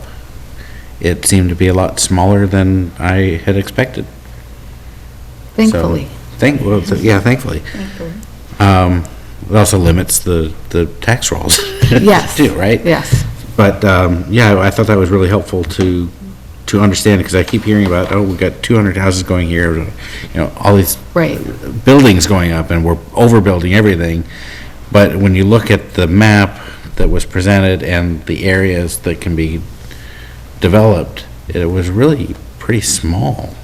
It seemed to be a lot smaller than I had expected. Thankfully. Thankfully. It also limits the tax rolls. Yes. Too, right? Yes. But, I thought that was really helpful to understand, because I keep hearing about, we've got 200 houses going here, all these Right. buildings going up, and we're overbuilding everything. But when you look at the map that was presented and the areas that can be developed, it was really pretty small.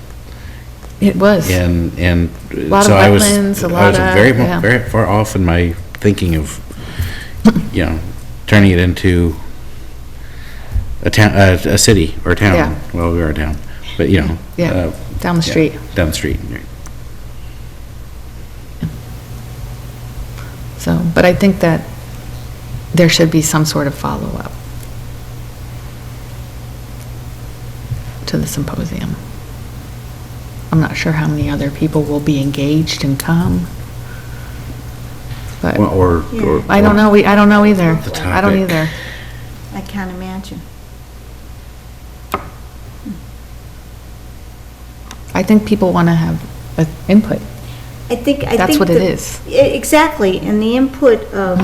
It was. And Lot of so I was wetlands, a I lot was of- very, yeah. very far off in my thinking of, turning it into a town, a city or a town. Yeah. Well, we are a town, but Yeah, down the street. Down the street. So, but I think that there should be some sort of follow-up to the symposium. I'm not sure how many other people will be engaged and come. But Or. I don't know, I don't know either. The I don't topic. either. I can't imagine. I think people want to have input. I think That's what it the- is. Exactly, and the input of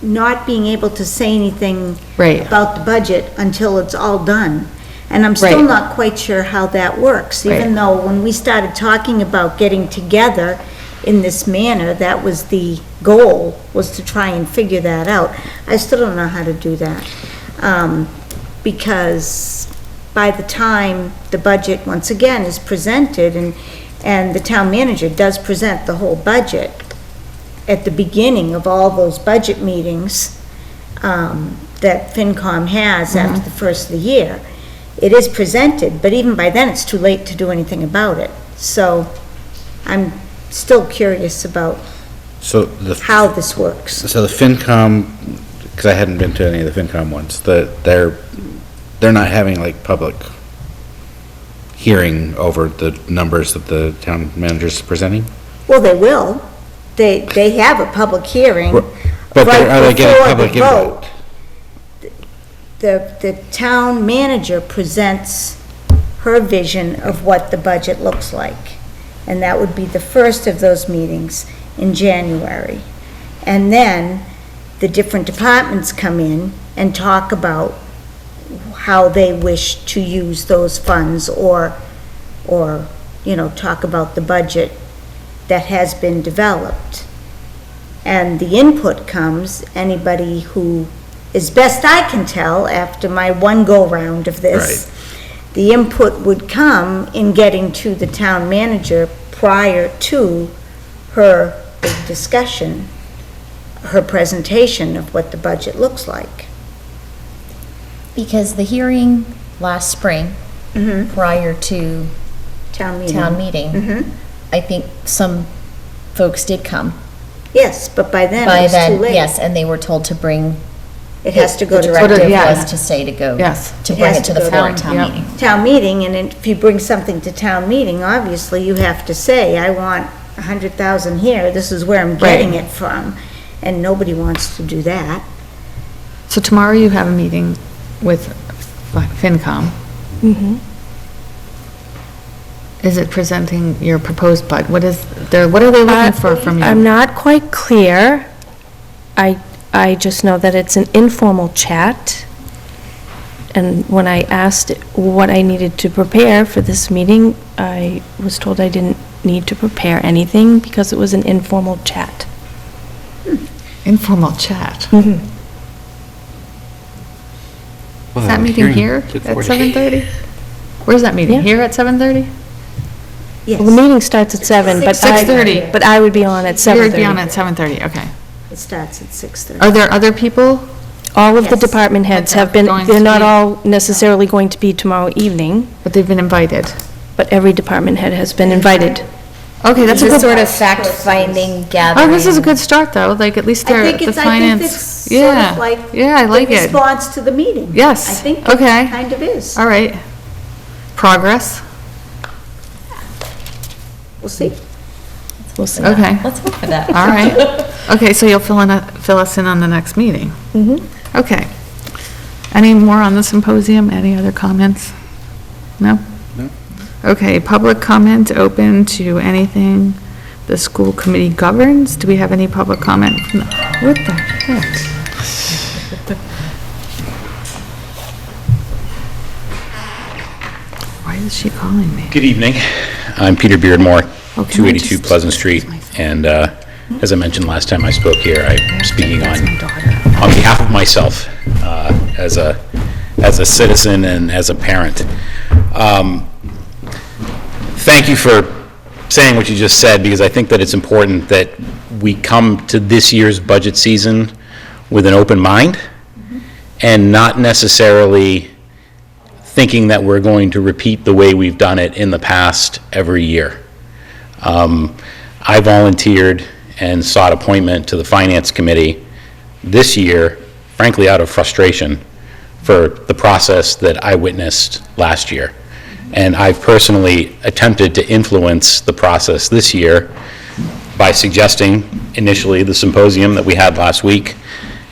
not being able to say anything Right. about the budget until it's all done. And I'm still Right. not quite sure how that works, even Right. though when we started talking about getting together in this manner, that was the goal, was to try and figure that out. I still don't know how to do that. Because by the time the budget, once again, is presented, and the town manager does present the whole budget at the beginning of all those budget meetings that FinCom has after the first of the year, it is presented, but even by then, it's too late to do anything about it. So I'm still curious about So the. how this works. So the FinCom, because I hadn't been to any of the FinCom ones, they're not having like public hearing over the numbers that the town manager's presenting? Well, they will. They have a public hearing But right are they getting before the public input? vote. The town manager presents her vision of what the budget looks like. And that would be the first of those meetings in January. And then the different departments come in and talk about how they wish to use those funds or, talk about the budget that has been developed. And the input comes, anybody who, as best I can tell, after my one go-round of this, the input would come in getting to the town manager prior to her big discussion, her presentation of what the budget looks like. Because the hearing last spring, prior to Town meeting. town meeting, I think some folks did come. Yes, but by then By it's too then, late. yes, and they were told to bring. It has to go The to directive yeah. was to say to go. Yes. To It bring has it to to the go floor to- at town yeah. meeting. town meeting, and then if you bring something to town meeting, obviously you have to say, I want 100,000 here, this is where I'm getting Right. it from, and nobody wants to do that. So tomorrow you have a meeting with FinCom. Is it presenting your proposed bud? What are they looking for from you? I'm not quite clear. I just know that it's an informal chat. And when I asked what I needed to prepare for this meeting, I was told I didn't need to prepare anything because it was an informal chat. Informal chat. Well, Is that meeting here at 7:30? Where's that meeting? Yeah. Here at 7:30? Yes, Well, the meeting starts at 7, but 6:30. But I would be on at 7:30. You would be on at 7:30, okay. it starts at 6:30. Are there other people? All of the Yes. department heads have been, Going to they're not be- all necessarily going to be tomorrow evening, But they've been invited. but every department head has been invited. Okay, that's a This good. is sort of fact-finding, gathering. Oh, this is a good start, though. Like, at least I they're, think the it's finance. sort Yeah. of like Yeah, I like the it. response to the meeting. Yes, I think okay. it kind of is. All right. Progress? We'll see. We'll see. Okay. Let's hope for that. All right. Okay, so you'll fill us in on the next meeting? Mm-hmm. Okay. Any more on the symposium? Any other comments? No? No. Okay, public comment open to anything the school committee governs? Do we have any public comment? What the heck? Why is she calling me? Good evening. I'm Peter Beardmore, Oh, can I 282 just- Pleasant Street. And as I mentioned last time I spoke here, I'm speaking That's my daughter. on behalf of myself as a citizen and as a parent. Thank you for saying what you just said, because I think that it's important that we come to this year's budget season with an open mind and not necessarily thinking that we're going to repeat the way we've done it in the past every year. I volunteered and sought appointment to the Finance Committee this year, frankly, out of frustration for the process that I witnessed last year. And I've personally attempted to influence the process this year by suggesting initially the symposium that we had last week,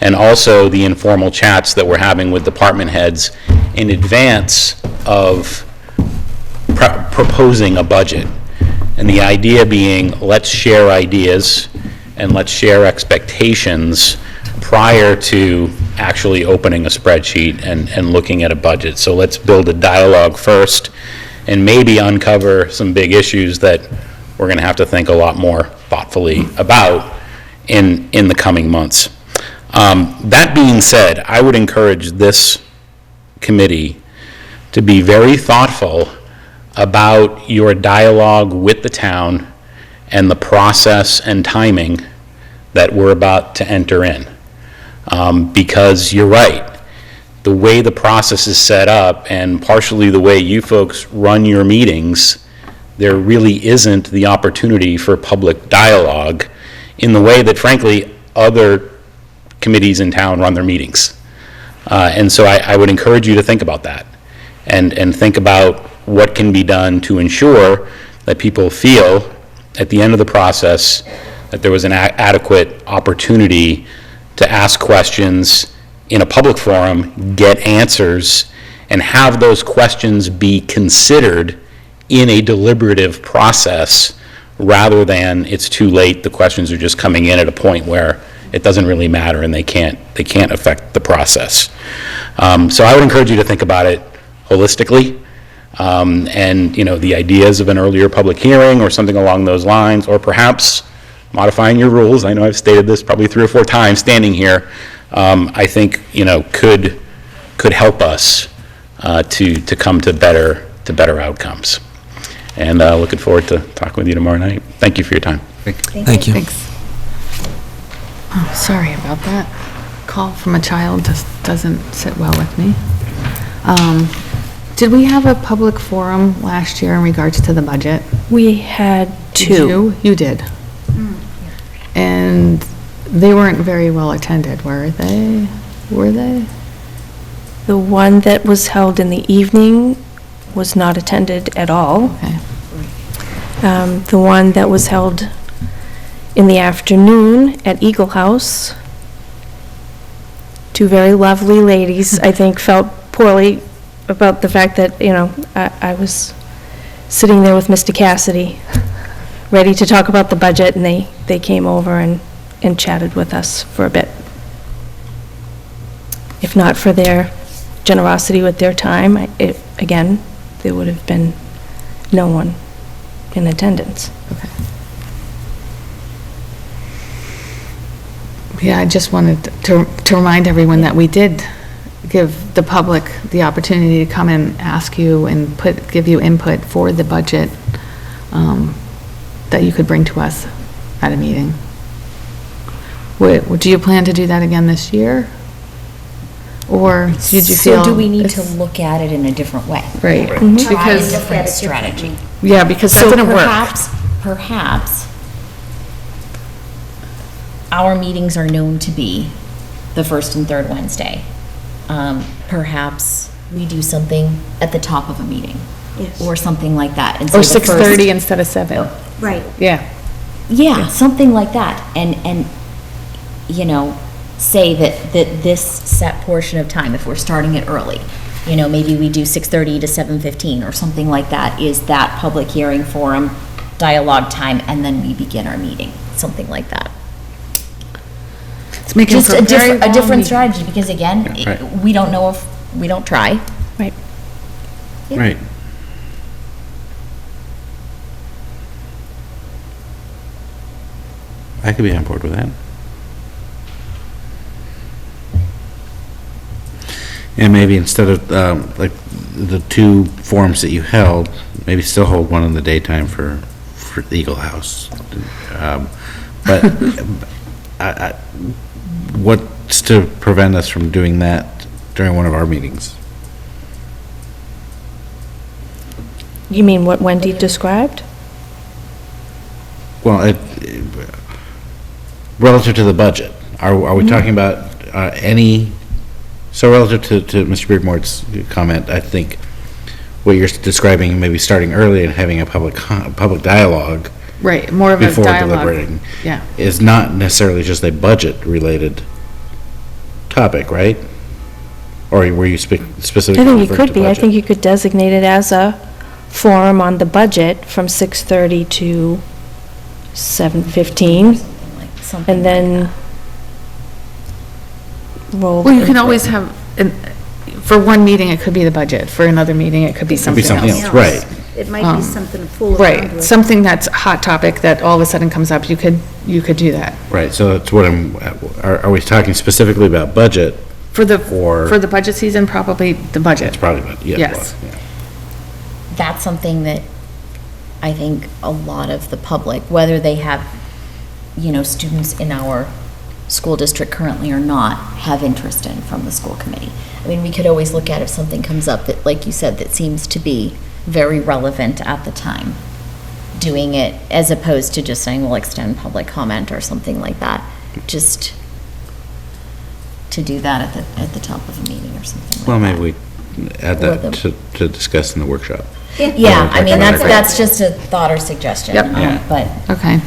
and also the informal chats that we're having with department heads in advance of proposing a budget. And the idea being, let's share ideas and let's share expectations prior to actually opening a spreadsheet and looking at a budget. So let's build a dialogue first and maybe uncover some big issues that we're going to have to think a lot more thoughtfully about in the coming months. That being said, I would encourage this committee to be very thoughtful about your dialogue with the town and the process and timing that we're about to enter in. Because you're right, the way the process is set up and partially the way you folks run your meetings, there really isn't the opportunity for public dialogue in the way that frankly other committees in town run their meetings. And so I would encourage you to think about that and think about what can be done to ensure that people feel at the end of the process that there was an adequate opportunity to ask questions in a public forum, get answers, and have those questions be considered in a deliberative process rather than it's too late, the questions are just coming in at a point where it doesn't really matter and they can't affect the process. So I would encourage you to think about it holistically. And, you know, the ideas of an earlier public hearing or something along those lines, or perhaps modifying your rules. I know I've stated this probably 3 or 4 times standing here. I think, you know, could help us to come to better outcomes. And looking forward to talking with you tomorrow night. Thank you for your time. Thank you. Thanks. Oh, sorry about that. Call from a child just doesn't sit well with me. Did we have a public forum last year in regards to the budget? We had two. You did? And they weren't very well attended, were they? Were they? The one that was held in the evening was not attended at all. Okay. The one that was held in the afternoon at Eagle House, 2 very lovely ladies, I think, felt poorly about the fact that, you know, I was sitting there with Mr. Cassidy, ready to talk about the budget, and they came over and chatted with us for a bit. If not for their generosity with their time, again, there would have been no one in attendance. Okay. Yeah, I just wanted to remind everyone that we did give the public the opportunity to come and ask you and give you input for the budget that you could bring to us at a meeting. Do you plan to do that again this year? Or did you feel? So do we need to look at it in a different way? Right. Try a Because, different strategy. yeah, because that didn't work. Perhaps, our meetings are known to be the first and third Wednesday. Perhaps we do something at the top of a meeting. Yes. Or something like that. And Or so the 6:30 instead of 7. Right. Yeah. Yeah, something like that. And, you know, say that this set portion of time, if we're starting it early, you know, maybe we do 6:30 to 7:15 or something like that, is that public hearing forum, dialogue time, and then we begin our meeting, something like that. It's making Just for a very long different meeting. strategy, because again, Yeah, right. we don't know if we don't try. Right. Right. I could be on board with that. And maybe instead of, like, the 2 forums that you held, maybe still hold one in the daytime for the Eagle House. But what's to prevent us from doing that during one of our meetings? You mean what Wendy described? Well, relative to the budget, are we talking about any, so relative to Mr. Beardmore's comment, I think what you're describing, maybe starting early and having a public dialogue Right, more of a before dialogue. deliberating, Yeah. is not necessarily just a budget-related topic, right? Or were you specifically I think referring it could to be. I budget? think you could designate it as a forum on the budget from 6:30 to 7:15, Something and like then roll. Well, you can always have, for one meeting, it could be the budget, for another meeting, it could be something something else. else. Right. It might be something to fool around Right, with. something that's a hot topic that all of a sudden comes up, you could do that. Right, so that's what are we talking specifically about budget? For the, Or- for the budget season, probably the budget. It's probably, yeah. Yes. well, yeah. That's something that I think a lot of the public, whether they have, students in our school district currently or not, have interest in from the school committee. I mean, we could always look at if something comes up that, like you said, that seems to be very relevant at the time. Doing it as opposed to just saying, we'll extend public comment or something like that. Just to do that at the top of a meeting or something like that. Well, maybe we add Or that the- to discuss in the workshop. Yeah, I mean, Right. that's just a thought or suggestion. Yep. Yeah. But Okay.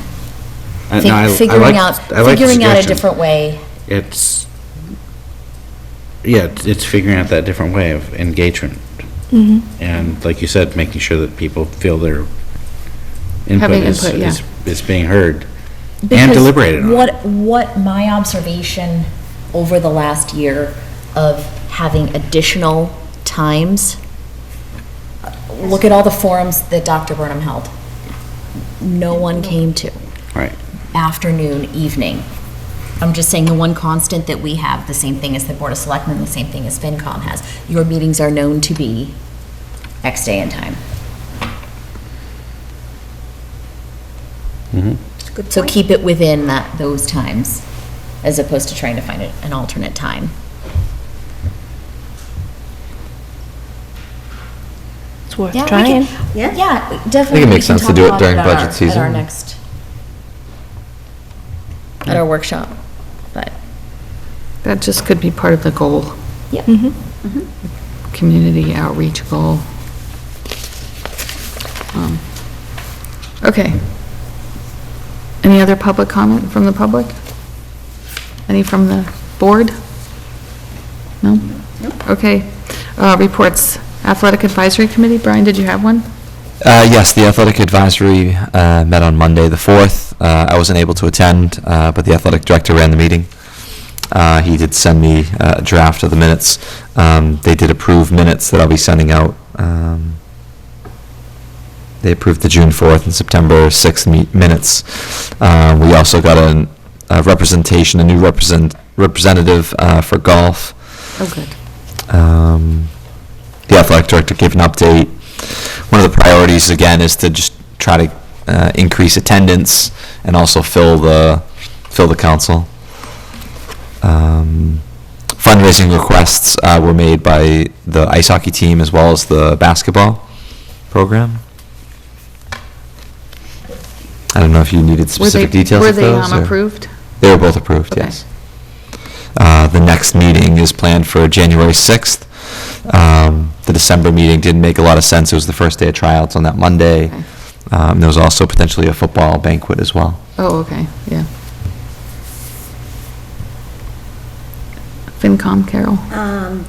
No, I like figuring the out a suggestion. different way. It's figuring out that different way of engagement. Mm-hmm. And like you said, making sure that people feel their input Having is input, yeah. is being heard and Because deliberated on. What my observation over the last year of having additional times, look at all the forums that Dr. Burnham held. No one came to. Right. Afternoon, evening. I'm just saying the one constant that we have, the same thing as the Board of Selectmen, the same thing as FinCom has. Your meetings are known to be X day and time. It's a good So point. keep it within those times, as opposed to trying to find an alternate time. It's worth Yeah, we trying. can- Yeah. Yeah, definitely. makes we can sense to talk do it about during at budget At our season. next, at our workshop, but, That just could be part of the goal, yeah. community outreach goal. Okay. Any other public comment from the public? Any from the board? No? Okay. Reports, Athletic Advisory Committee, Brian, did you have one? Yes, the athletic advisory met on Monday, the 4th. I wasn't able to attend, but the athletic director ran the meeting. He did send me a draft of the minutes. They did approve minutes that I'll be sending out. They approved the June 4th and September 6th minutes. We also got a representation, a new representative for golf. Oh, good. The athletic director gave an update. One of the priorities, again, is to just try to increase attendance and also fill the council. Fundraising requests were made by the ice hockey team as well as the basketball program. I don't know if you needed specific details of those. Were they or- approved? They were both approved, Okay. yes. The next meeting is planned for January 6th. The December meeting didn't make a lot of sense. It was the first day of tryouts on that Monday. Okay. There was also potentially a football banquet as well. Oh, okay, yeah. FinCom, Carol?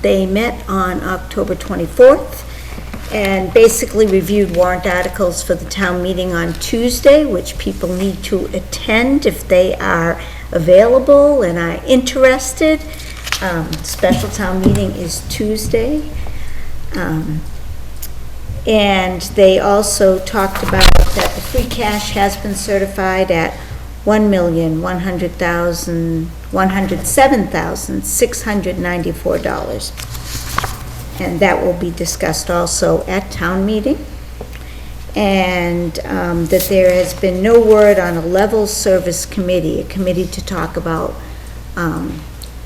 They met on October 24th and basically reviewed warrant articles for the town meeting on Tuesday, which people need to attend if they are available and are interested. Special town meeting is Tuesday. And they also talked about that the free cash has been certified at $1,107,694. And that will be discussed also at town meeting. And that there has been no word on a level service committee, a committee to talk about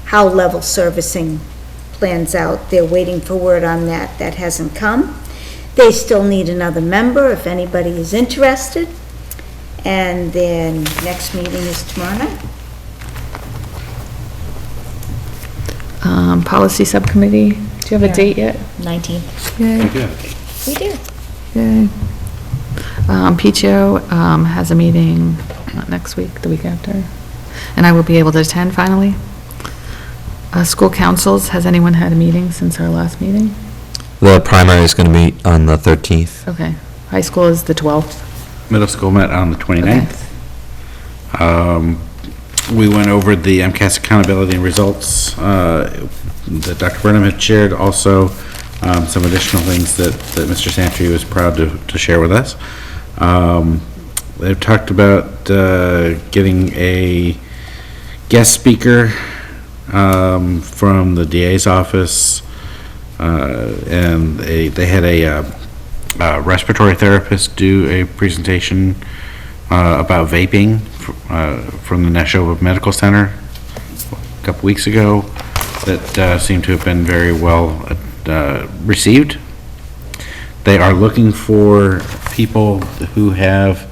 how level servicing plans out. They're waiting for word on that. That hasn't come. They still need another member if anybody is interested. And then next meeting is tomorrow night. Policy Subcommittee, do you have a date yet? 19th. Yay. We do. Yay. PTO has a meeting, not next week, the week after, and I will be able to attend finally. School councils, has anyone had a meeting since our last meeting? The primary is going to meet on the 13th. Okay. High school is the 12th. Middle school met on the 29th. We went over the MCAS accountability and results that Dr. Burnham had shared, also some additional things that Mr. Santry was proud to share with us. They've talked about getting a guest speaker from the DA's office, and they had a respiratory therapist do a presentation about vaping from the Neshoba Medical Center a couple weeks ago that seemed to have been very well received. They are looking for people who have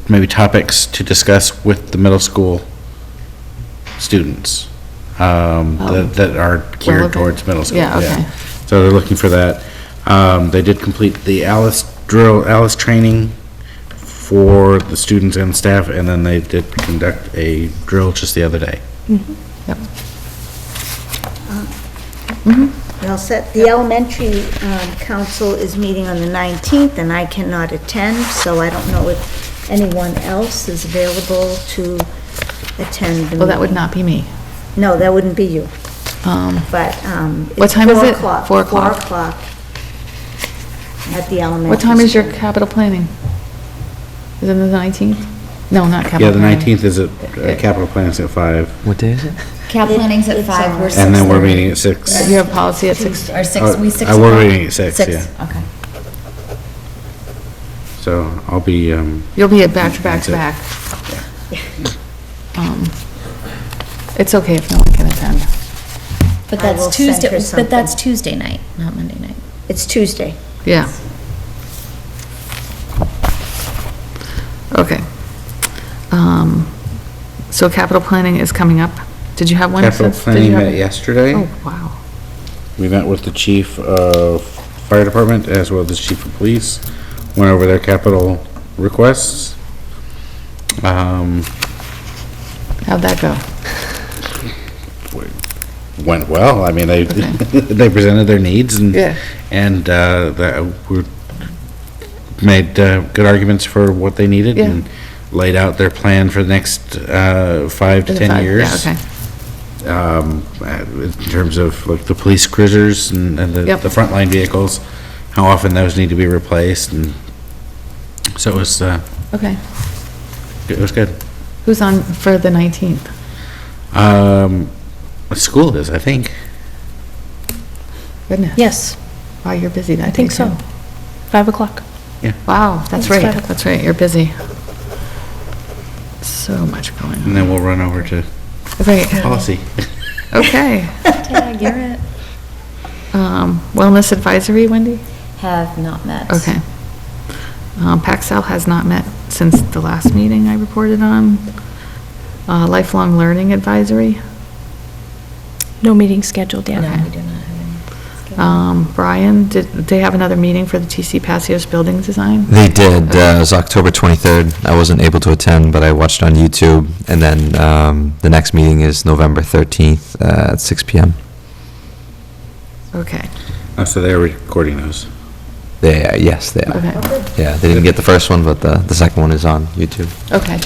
maybe topics to discuss with the middle school students that are geared Relevant. towards middle school. Yeah, okay. So they're looking for that. They did complete the Alice training for the students and staff, and then they did conduct a drill just the other day. Yep. Well said. The elementary council is meeting on the 19th, and I cannot attend, so I don't know if anyone else is available to attend the meeting. Well, that would not be me. No, that wouldn't be you, but What it's time is 4 it? o'clock. 4 o'clock. 4 o'clock at the elementary. What time is your school. capital planning? Is it the 19th? No, not capital Yeah, the planning. 19th is at capital planning's at 5, What day is it? Cap planning's at It's 5, on. we're 6:30. and then we're meeting at 6. You have policy at 6? Or 6, we 6 We're o'clock? meeting at 6, yeah. Okay. So I'll be, You'll be at back to back to back. It's okay if no one can attend. But I will that's send Tuesday, her but that's something. Tuesday night, not Monday night. It's Tuesday. Yeah. Okay. So capital planning is coming up. Did you have one? capital Did you planning have- met yesterday. Oh, wow. We met with the chief of fire department as well as the chief of police, went over their capital requests. How'd that go? Went well. I mean, they, Okay. they presented their needs and, Yeah. and, that we made, good arguments for what they needed Yeah. and laid out their plan for the next, 5 to 10 years. Yeah, okay. In terms of like the police cruisers and the Yep. frontline vehicles, how often those need to be replaced, and so it was Okay. good. Who's on for the 19th? School is, I think. Goodness. Yes, Wow, you're busy that I think day, so. too. 5 o'clock. Wow, that's It's right. 5 o'clock. That's right. You're busy. So much going on. And then we'll run over to Right. policy. Okay. Tag, you're it. Wellness advisory, Wendy? Have not met. Okay. Paxel has not met since the last meeting I reported on. Lifelong learning advisory. No meeting scheduled yet. No, we do not have any. Brian, did they have another meeting for the TC Passios building design? They did. It was October 23rd. I wasn't able to attend, but I watched on YouTube. And then the next meeting is November 13th at 6 p.m. Okay. So they're recording those. Yes, they are. Okay. Yeah, they didn't get the first one, but the second one is on YouTube. Okay.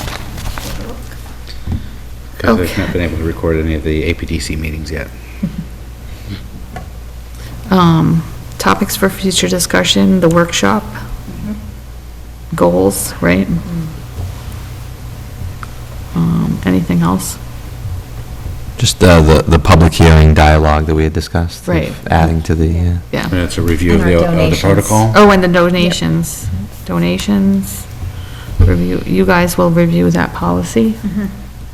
Because they've Okay. not been able to record any of the APDC meetings yet. Topics for future discussion, the workshop. Goals, right? Anything else? Just the public hearing dialogue that we had discussed. of Right. Adding to the, Yeah. And it's a review of And our the donations. protocol. Oh, and the donations. Donations. Review, you guys will review that policy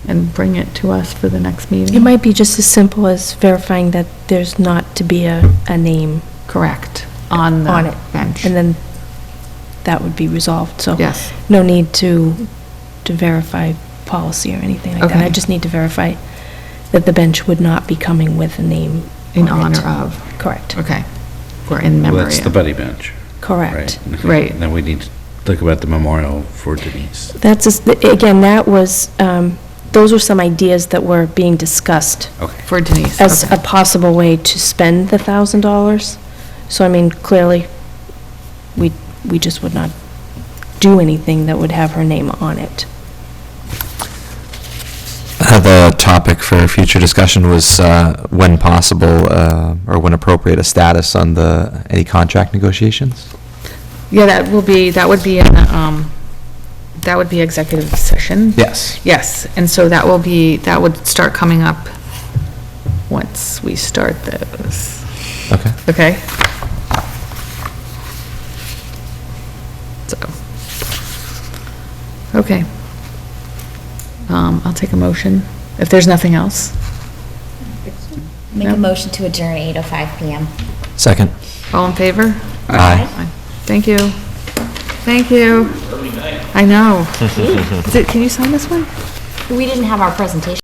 and bring it to us for the next meeting? It might be just as simple as verifying that there's not to be a name Correct. On on the it. bench. And then that would be resolved, so. Yes. No need to verify policy or anything like that. Okay. I just need to verify that the bench would not be coming with a name In on it. honor of. Correct. Okay. or in Well, memoriam. that's the buddy bench, Correct. right? Right. Then we need to think about the memorial for Denise. Again, that was, those were some ideas that were being discussed Okay. For Denise, as okay. a possible way to spend the $1,000. So, I mean, clearly, we just would not do anything that would have her name on it. The topic for future discussion was when possible, or when appropriate, a status on any contract negotiations? Yeah, that would be in the, that would be executive session. Yes. Yes, and so that would start coming up once we start those. Okay. Okay? So, okay. I'll take a motion, if there's nothing else. Make No. a motion to adjourn at 8:05 PM. Second. All in favor? Aye. Thank you. Thank you. I know. Can you sign this one? We didn't have our presentation.